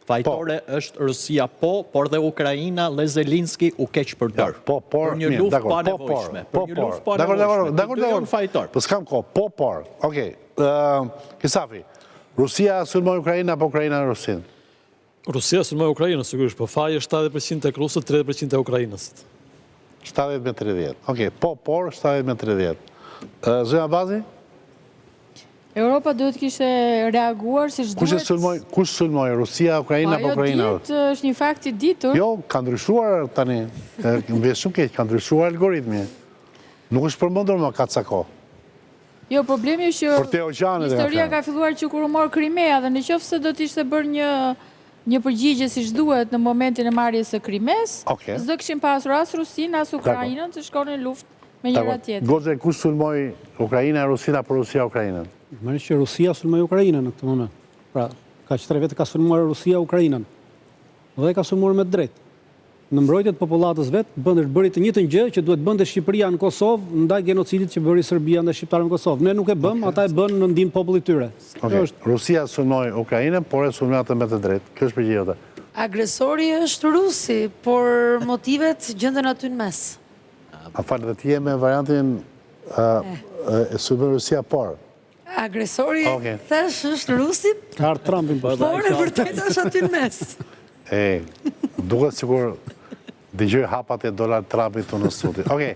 Fajtore është Rusia por dhe Ukraina dhe Zelinski u keq përdor. Për një luftë pa nevojshme. Për një luftë pa nevojshme. Dakor. Fajtor. Po s'kam kohë, por. Okej. Kisafi, Rusia sulmoi Ukraina apo Ukraina Rusin? Rusia sulmoi Ukrainën, sigurisht, po faji 70% tek rusët, 30% e Ukrainës. 70-30. Okej, por 70-30. Zëja Bazi? Europa duhet kishte reaguar si duhet. Kush sulmoi? Rusia, Ukraina apo Ukraina? Është një fakt i ditur. Jo, ka ndryshuar tani. Më vjen shumë keq, ka ndryshuar algoritmi. Nuk është përmendur më ka ca kohë. Jo, problemi është që historia ka filluar që kur u mor Krimea dhe nëse do të ishte bërë një përgjigje siç duhet në momentin e marrjes së Krimes, s'do kishin pasur as Rusinë as Ukrainën të shkonin në luftë me njëra tjetrën. Goxhe, kush sulmoi Ukraina Rusin apo Rusia Ukrainën? Më që Rusia sulmoi Ukrainën në këtë moment. Pra, ka 3 vete ka sulmuar Rusia Ukrainën. Dhe ka sulmuar me drejt. Në mbrojtje të popullatës vetë, bëri të njëjtën gjë që duhet bënte Shqipëria në Kosovë ndaj genocidit që bëri Serbia ndaj shqiptarëve në Kosovë. Ne nuk e bëm, ata e bën në ndihmë popullit tyre. Rusia sulmoi Ukrainën, por e sulmoi atë me të drejtë. Kjo është përgjigjja jote. Agresori është rusi, por motivet gjenden aty në mes. A falë dhe ti je me variantin e sulmoi Rusia por. Agresori thash është rusi, por e vërtetë është aty në mes. Duket sikur dëgjoj hapat e Donald Trumpit në studi. Okej.